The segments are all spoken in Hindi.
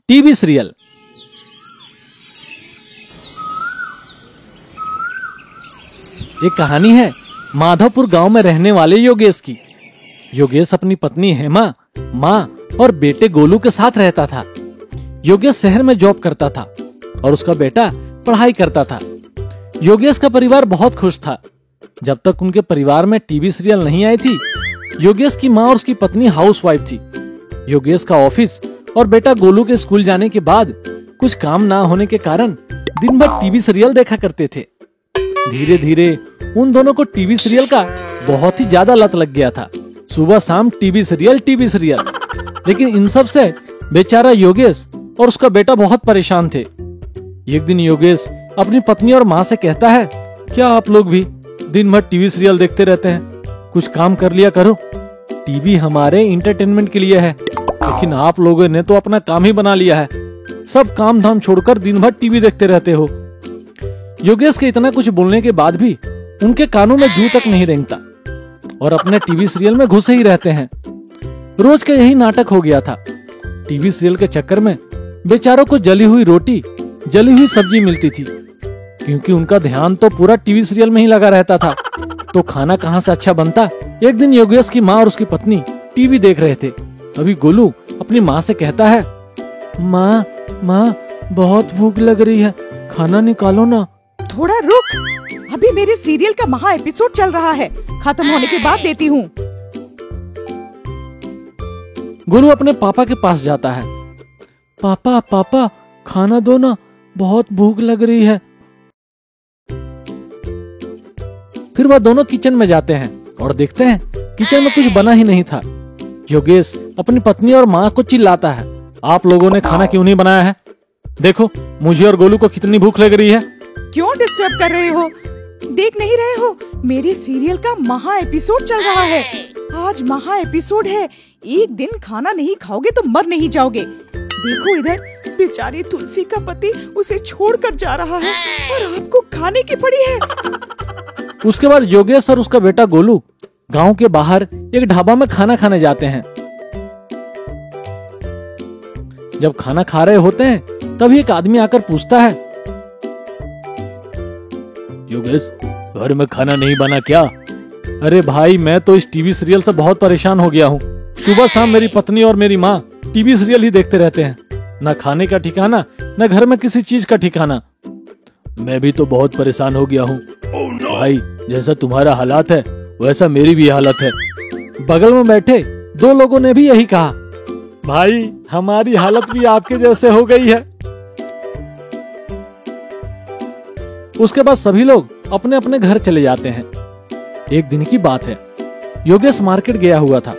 TV serial. एक कहानी है माधवपुर गांव में रहने वाले योगेश की। योगेश अपनी पत्नी हेमा, माँ और बेटे गोलू के साथ रहता था। योगेश शहर में जॉब करता था और उसका बेटा पढ़ाई करता था। योगेश का परिवार बहुत खुश था। जब तक उनके परिवार में टीवी सीरियल नहीं आई थी। योगेश की माँ और उसकी पत्नी हाउसवाइफ थी। योगेश का ऑफिस और बेटा गोलू के स्कूल जाने के बाद कुछ काम ना होने के कारण दिन भर टीवी सीरियल देखा करते थे। धीरे धीरे उन दोनों को टीवी सीरियल का बहुत ही ज्यादा लत लग गया था। सुबह शाम टीवी सीरियल। लेकिन इन सब से बेचारा योगेश और उसका बेटा बहुत परेशान थे। एक दिन योगेश अपनी पत्नी और माँ से कहता है, क्या आप लोग भी दिन भर टीवी सीरियल देखते रहते हैं? कुछ काम कर लिया करो। टीवी हमारे इंटरटेनमेंट के लिए है, लेकिन आप लोगों ने तो अपना काम ही बना लिया है। सब काम धाम छोड़कर दिन भर टीवी देखते रहते हो। योगेश के इतना कुछ बोलने के बाद भी उनके कानों में जू तक नहीं रेंगता और अपने टीवी सीरियल में घुसे ही रहते हैं। रोज का यही नाटक हो गया था। टीवी सीरियल के चक्कर में बेचारों को जली हुई रोटी, जली हुई सब्जी मिलती थी, क्योंकि उनका ध्यान तो पूरा टीवी सीरियल में ही लगा रहता था। तो खाना कहाँ से अच्छा बनता। एक दिन योगेश की माँ और उसकी पत्नी टीवी देख रहे थे। अभी गोलू अपनी माँ से कहता है, माँ बहुत भूख लग रही है, खाना निकालो ना। थोड़ा रुक, अभी मेरे सीरियल का महा एपिसोड चल रहा है, खत्म होने के बाद देती हूँ। गोलू अपने पापा के पास जाता है। पापा खाना दो ना, बहुत भूख लग रही है। फिर वह दोनों किचन में जाते हैं और देखते हैं किचन में कुछ बना ही नहीं था। योगेश अपनी पत्नी और माँ को चिल्लाता है, आप लोगों ने खाना क्यों नहीं बनाया है? देखो मुझे और गोलू को कितनी भूख लग रही है। क्यों डिस्टर्ब कर रहे हो? देख नहीं रहे हो मेरे सीरियल का महा एपिसोड चल रहा है। आज महा एपिसोड है, एक दिन खाना नहीं खाओगे तो मर नहीं जाओगे। देखो इधर, बेचारी तुलसी का पति उसे छोड़कर जा रहा है और आपको खाने की पड़ी है। उसके बाद योगेश और उसका बेटा गोलू गांव के बाहर एक ढाबा में खाना खाने जाते हैं। जब खाना खा रहे होते हैं तभी एक आदमी आकर पूछता है, योगेश घर में खाना नहीं बना क्या? अरे भाई, मैं तो इस टीवी सीरियल से बहुत परेशान हो गया हूँ। सुबह शाम मेरी पत्नी और मेरी माँ टीवी सीरियल ही देखते रहते हैं, न खाने का ठिकाना न घर में किसी चीज का ठिकाना। मैं भी तो बहुत परेशान हो गया हूँ। भाई, जैसा तुम्हारा हालात है वैसा मेरी भी हालत है। बगल में बैठे दो लोगों ने भी यही कहा, भाई हमारी हालत भी आपके जैसे हो गई है। उसके बाद सभी लोग अपने अपने घर चले जाते हैं। एक दिन की बात है, योगेश मार्केट गया हुआ था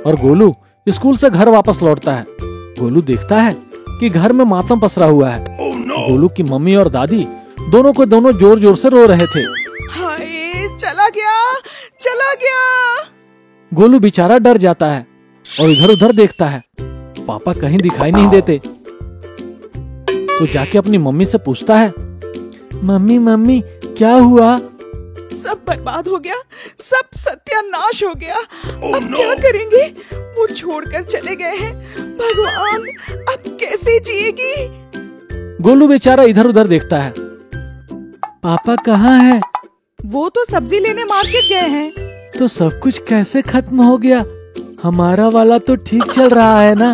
और गोलू स्कूल से घर वापस लौटता है। गोलू देखता है कि घर में मातम पसरा हुआ है। गोलू की मम्मी और दादी दोनों को दोनों जोर जोर से रो रहे थे। हाय, चला गया। गोलू बेचारा डर जाता है और इधर उधर देखता है। पापा कहीं दिखाई नहीं देते। तो जाके अपनी मम्मी से पूछता है, मम्मी क्या हुआ? सब बर्बाद हो गया, सब सत्यानाश हो गया। अब क्या करेंगे? वो छोड़कर चले गए हैं। भगवान, अब कैसे जिएगी? गोलू बेचारा इधर उधर देखता है। पापा कहाँ है? वो तो सब्जी लेने मार्केट गए हैं। तो सब कुछ कैसे खत्म हो गया? हमारा वाला तो ठीक चल रहा है ना?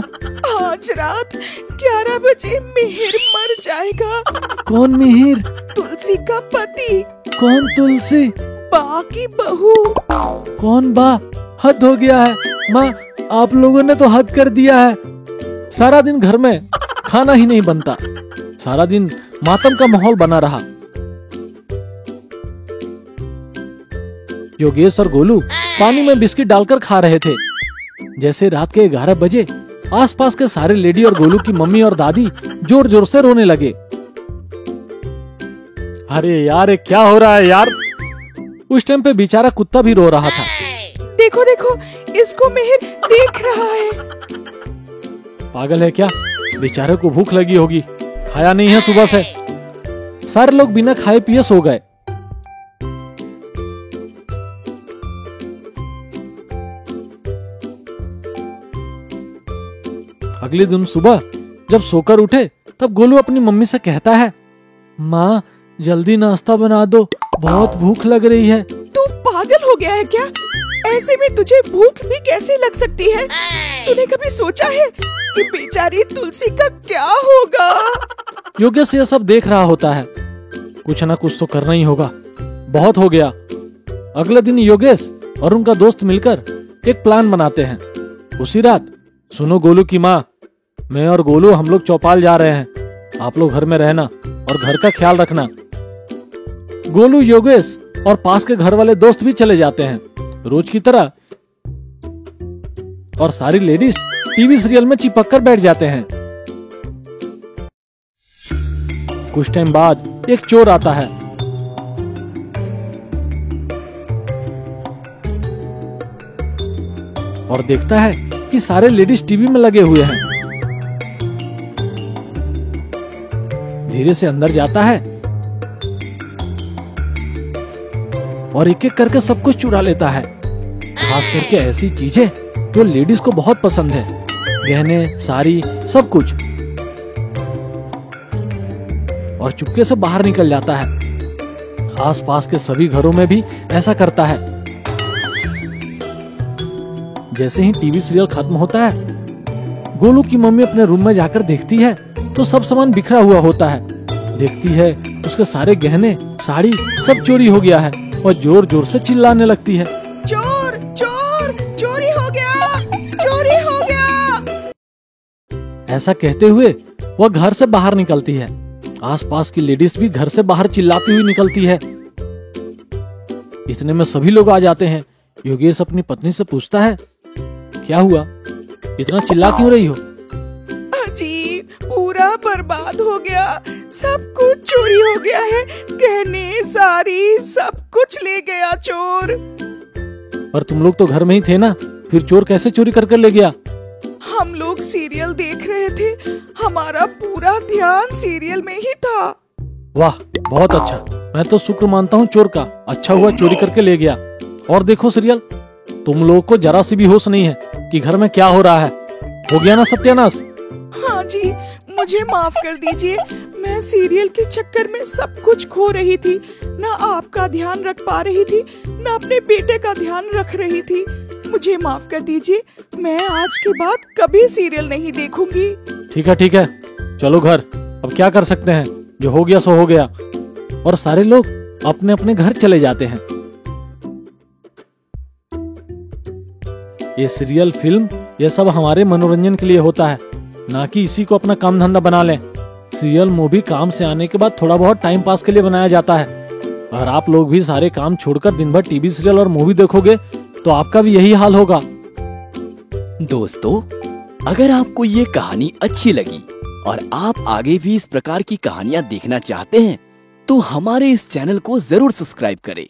आज रात 11 बजे मिहिर मर जाएगा। कौन मिहिर? तुलसी का पति। कौन तुलसी? बा की बहू। कौन बा? हद हो गया है माँ, आप लोगों ने तो हद कर दिया है। सारा दिन घर में खाना ही नहीं बनता, सारा दिन मातम का माहौल बना रहा। योगेश और गोलू पानी में बिस्किट डालकर खा रहे थे। जैसे रात के 11 बजे आसपास के सारे लेडी और गोलू की मम्मी और दादी जोर जोर से रोने लगे। अरे यार, क्या हो रहा है यार? उस टाइम पे बेचारा कुत्ता भी रो रहा था। देखो इसको मिहिर देख रहा है। पागल है क्या? बेचारे को भूख लगी होगी, खाया नहीं है सुबह से। सारे लोग बिना खाए पिए सो गए। अगले दिन सुबह जब सोकर उठे तब गोलू अपनी मम्मी से कहता है, माँ जल्दी नाश्ता बना दो, बहुत भूख लग रही है। तू पागल हो गया है क्या? ऐसे में तुझे भूख भी कैसे लग सकती है? तूने कभी सोचा है कि बेचारी तुलसी का क्या होगा? योगेश यह सब देख रहा होता है। कुछ ना कुछ तो करना ही होगा, बहुत हो गया। अगले दिन योगेश और उनका दोस्त मिलकर एक प्लान बनाते हैं। उसी रात, सुनो गोलू की माँ, मैं और गोलू हम लोग चौपाल जा रहे हैं, आप लोग घर में रहना और घर का ख्याल रखना। गोलू, योगेश और पास के घर वाले दोस्त भी चले जाते हैं रोज की तरह, और सारी लेडीज टीवी सीरियल में चिपक कर बैठ जाते हैं। कुछ टाइम बाद एक चोर आता है और देखता है कि सारे लेडीज टीवी में लगे हुए हैं। धीरे से अंदर जाता है और एक एक करके सब कुछ चुरा लेता है, खास करके ऐसी चीजें जो लेडीज को बहुत पसंद है, गहने, साड़ी, सब कुछ, और चुपके से बाहर निकल जाता है। आसपास के सभी घरों में भी ऐसा करता है। जैसे ही टीवी सीरियल खत्म होता है, गोलू की मम्मी अपने रूम में जाकर देखती है तो सब सामान बिखरा हुआ होता है। देखती है उसके सारे गहने, साड़ी सब चोरी हो गया है और जोर जोर से चिल्लाने लगती है, चोर चोर, चोरी हो गया, चोरी हो गया। ऐसा कहते हुए वह घर से बाहर निकलती है। आसपास की लेडीज भी घर से बाहर चिल्लाती हुई निकलती है। इतने में सभी लोग आ जाते हैं। योगेश अपनी पत्नी से पूछता है, क्या हुआ, इतना चिल्ला क्यों रही हो? अजी, पूरा बर्बाद हो गया, सब कुछ चोरी हो गया है, गहने, साड़ी, सब कुछ ले गया चोर। पर तुम लोग तो घर में ही थे ना, फिर चोर कैसे चोरी करके ले गया? हम लोग सीरियल देख रहे थे, हमारा पूरा ध्यान सीरियल में ही था। वाह, बहुत अच्छा। मैं तो शुक्र मानता हूँ चोर का, अच्छा हुआ चोरी करके ले गया। और देखो सीरियल, तुम लोगों को जरा सी भी होश नहीं है कि घर में क्या हो रहा है। हो गया ना सत्यानाश? हाँ जी, मुझे माफ कर दीजिए, मैं सीरियल के चक्कर में सब कुछ खो रही थी, ना आपका ध्यान रख पा रही थी, ना अपने बेटे का ध्यान रख रही थी। मुझे माफ कर दीजिए, मैं आज के बाद कभी सीरियल नहीं देखूंगी। ठीक है, चलो घर, अब क्या कर सकते हैं, जो हो गया सो हो गया। और सारे लोग अपने अपने घर चले जाते हैं। ये सीरियल, फिल्म, ये सब हमारे मनोरंजन के लिए होता है, ना कि इसी को अपना काम धंधा बना लें। सीरियल, मूवी काम से आने के बाद थोड़ा बहुत टाइम पास के लिए बनाया जाता है। अगर आप लोग भी सारे काम छोड़कर दिन भर टीवी सीरियल और मूवी देखोगे तो आपका भी यही हाल होगा। दोस्तों, अगर आपको ये कहानी अच्छी लगी और आप आगे भी इस प्रकार की कहानियां देखना चाहते हैं तो हमारे इस चैनल को जरूर सब्सक्राइब करें